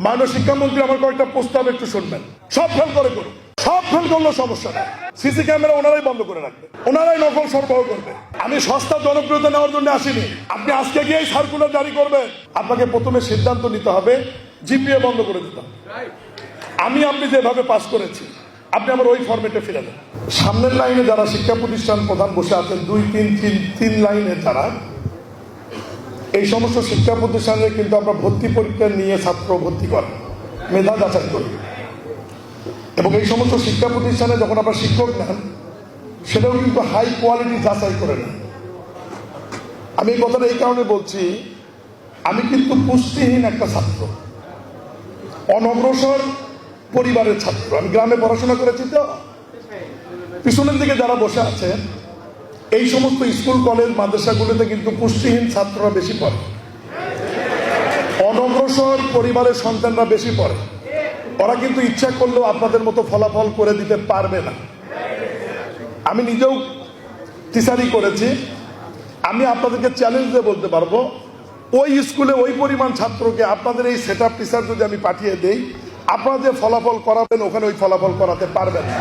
মাননীয় শিক্ষামন্ত্রী আমার কয়েকটা প্রস্তাব একটু শুনবেন। সব ফেল করে করুন, সব ফেল করলেও সমস্যা নেই। সিসি ক্যামেরা ওনারাই বন্ধ করে রাখবে, ওনারাই নকল সরবরাহ করবে। আমি সস্তা জনপ্রিয়তা নেওয়ার জন্য আসিনি। আপনি আজকে গিয়ে সার্কুলার জারি করবেন, আপনাকে প্রথমে সিদ্ধান্ত নিতে হবে জিপিএ বন্ধ করে দিতে হবে। আপনি যেভাবে পাস করেছি আপনি আমার ওই ফরম্যাটে ফিরে দেন। সামনের লাইনে যারা শিক্ষা প্রতিষ্ঠান প্রধান বসে আছেন, তিন লাইনে যারা, এই সমস্ত শিক্ষা প্রতিষ্ঠানে কিন্তু আমরা ভর্তি পরীক্ষা নিয়ে ছাত্র ভর্তি করি, মেধা যাচাই করি, এবং এই সমস্ত শিক্ষা প্রতিষ্ঠানে যখন আমরা শিক্ষক নেন সেটাও কিন্তু হাই কোয়ালিটি যাচাই করে নেন। আমি এই কথাটা এই কারণে বলছি, আমি কিন্তু পুষ্টিহীন একটা ছাত্র, অনগ্রসর পরিবারের ছাত্র। আমি গ্রামে পড়াশোনা করেছি। তো পিছনের দিকে যারা বসে আছেন, এই সমস্ত স্কুল কলেজ মাদ্রাসাগুলোতে কিন্তু পুষ্টিহীন ছাত্ররা বেশি পড়ে, অনগ্রসর পরিবারের সন্তানরা বেশি পড়ে। ওরা কিন্তু ইচ্ছা করলেও আপনাদের মতো ফলাফল করে দিতে পারবে না। আমি নিজেও টিচারই করেছি। আমি আপনাদেরকে চ্যালেঞ্জ দিয়ে বলতে পারবো, ওই স্কুলে ওই পরিমাণ ছাত্রকে আপনাদের এই সেট আপ টিচার যদি আমি পাঠিয়ে দেই, আপনারা যে ফলাফল করাবেন ওখানে ওই ফলাফল করাতে পারবেন না।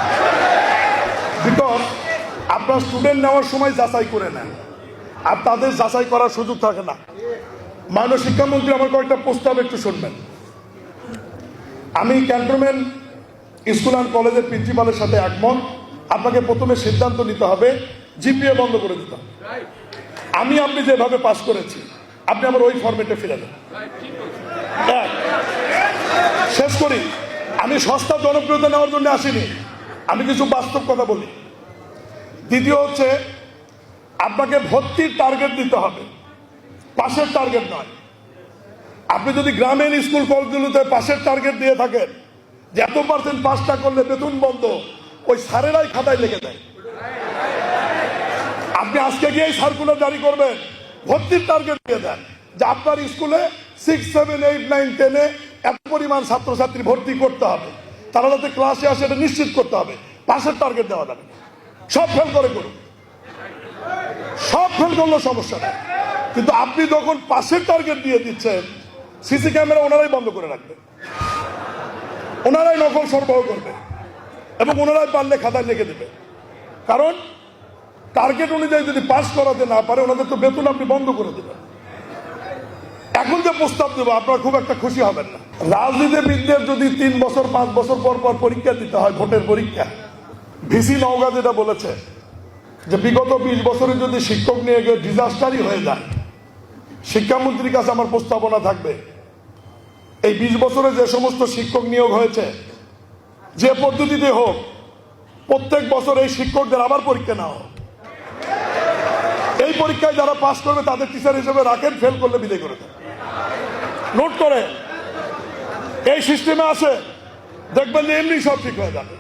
বিকজ আপনার স্টুডেন্ট নেওয়ার সময় যাচাই করে নেন, আর তাদের যাচাই করার সুযোগ থাকে না। মাননীয় শিক্ষামন্ত্রী আমার কয়েকটা প্রস্তাব একটু শুনবেন। আমি ক্যান্টনমেন্ট স্কুল অ্যান্ড কলেজের প্রিন্সিপালের সাথে একমত। আপনাকে প্রথমে সিদ্ধান্ত নিতে হবে জিপিএ বন্ধ করে দিতে হবে। আপনি যেভাবে পাস করেছি আপনি আমার ওই ফরম্যাটে ফিরে দেন। শেষ করি, আমি সস্তা জনপ্রিয়তা নেওয়ার জন্য আসিনি, আমি কিছু বাস্তব কথা বলি। দ্বিতীয় হচ্ছে, আপনাকে ভর্তির টার্গেট দিতে হবে, পাশের টার্গেট নয়। আপনি যদি গ্রামীণ স্কুল কলেজগুলোতে পাশের টার্গেট দিয়ে থাকেন যে এত পার্সেন্ট পাসটা করলে বেতন বন্ধ, ওই স্যারেরাই খাতায় লিখে দেয়। আপনি আজকে গিয়ে সার্কুলার জারি করবেন, ভর্তির টার্গেট দিয়ে দেন যে আপনার স্কুলে 6, 7, 8, 9, 10-এ এত পরিমাণ ছাত্রছাত্রী ভর্তি করতে হবে, তারা যাতে ক্লাসে আসে এটা নিশ্চিত করতে হবে। পাশের টার্গেট দেওয়া যাবে, সব ফেল করে করুন, সব ফেল করলেও সমস্যা নেই। কিন্তু আপনি যখন পাশের টার্গেট দিয়ে দিচ্ছেন, সিসি ক্যামেরা ওনারাই বন্ধ করে রাখবে, ওনারাই নকল সরবরাহ করবে, এবং ওনারাই পারলে খাতায় লিখে দেবে। কারণ টার্গেট অনুযায়ী যদি পাস করাতে না পারে, ওনাদের তো বেতন আপনি বন্ধ করে দেবেন। এখন যে প্রস্তাব দেবো আপনারা খুব একটা খুশি হবেন না। রাজনীতিবিদদের যদি 3 বছর 5 বছর পর পর পরীক্ষা দিতে হয়, ভোটের পরীক্ষা, ভিসি নওগাঁ যেটা বলেছে যে বিগত 20 বছরে যদি শিক্ষক নিয়ে গিয়ে ডিজাস্টারই হয়ে যায়, শিক্ষামন্ত্রীর কাছে আমার প্রস্তাবনা থাকবে, এই 20 বছরে যে সমস্ত শিক্ষক নিয়োগ হয়েছে, যে পদ্ধতিতে হোক, প্রত্যেক বছর এই শিক্ষকদের আবার পরীক্ষা নেওয়া হোক। এই পরীক্ষায় যারা পাস করবে তাদের টিচার হিসেবে রাখেন, ফেল করলে বিদায় করে দেন। নোট করে এই সিস্টেমে আসে, দেখবেন যে এমনি সব ঠিক হয়ে যাবে।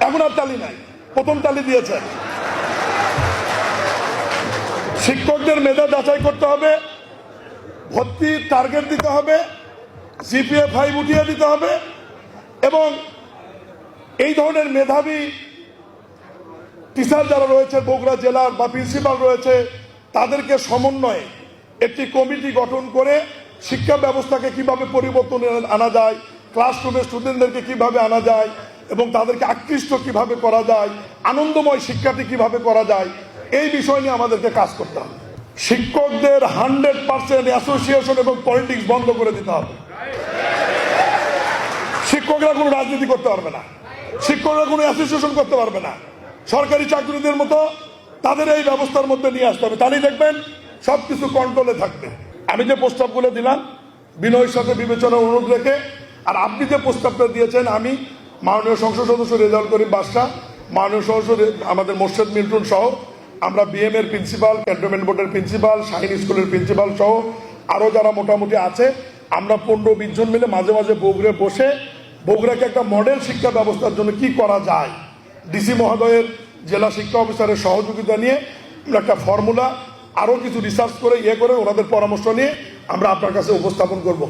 এখন আর তালি নাই, প্রথম তালি দিয়েছেন। শিক্ষকদের মেধা যাচাই করতে হবে, ভর্তির টার্গেট দিতে হবে, জিপিএ 5 উঠিয়ে দিতে হবে, এবং এই ধরনের মেধাবী টিচার যারা রয়েছে বগুড়া জেলার বা প্রিন্সিপাল রয়েছে, তাদেরকে সমন্বয়ে একটি কমিটি গঠন করে শিক্ষা ব্যবস্থাকে কিভাবে পরিবর্তন আনা যায়, ক্লাসরুমে স্টুডেন্টদেরকে কিভাবে আনা যায়, এবং তাদেরকে আকৃষ্ট কিভাবে করা যায়, আনন্দময় শিক্ষাটি কিভাবে করা যায়, এই বিষয় নিয়ে আমাদেরকে কাজ করতে হবে। শিক্ষকদের 100% অ্যাসোসিয়েশন এবং পলিটিক্স বন্ধ করে দিতে হবে। শিক্ষকরা কোনো রাজনীতি করতে পারবে না, শিক্ষকরা কোনো অ্যাসোসিয়েশন করতে পারবে না। সরকারি চাকরিদের মতো তাদের এই ব্যবস্থার মধ্যে নিয়ে আসতে হবে, তাহলেই দেখবেন সবকিছু কন্ট্রোলে থাকবে। আমি যে প্রস্তাবগুলো দিলাম বিনয়ের সাথে বিবেচনা অনুরোধ রেখে, আর আপনি যে প্রস্তাবটা দিয়েছেন, আমি মাননীয় সংসদ সদস্য রেজাউল করিম বাদশা, মাননীয় সদস্য আমাদের মোর্শেদ মিল্টন সহ, আমরা বিএম এর প্রিন্সিপাল, ক্যান্টনমেন্ট বোর্ডের প্রিন্সিপাল, শাহিন স্কুলের প্রিন্সিপাল সহ আরও যারা মোটামুটি আছে, আমরা 15-20 জন মিলে মাঝে মাঝে বগুড়ায় বসে বগুড়াকে একটা মডেল শিক্ষা ব্যবস্থার জন্য কি করা যায়, ডিসি মহোদয়ের, জেলা শিক্ষা অফিসারের সহযোগিতা নিয়ে আমরা একটা ফর্মুলা, আরও কিছু রিসার্চ করে করে ওনাদের পরামর্শ নিয়ে আমরা আপনার কাছে উপস্থাপন করব।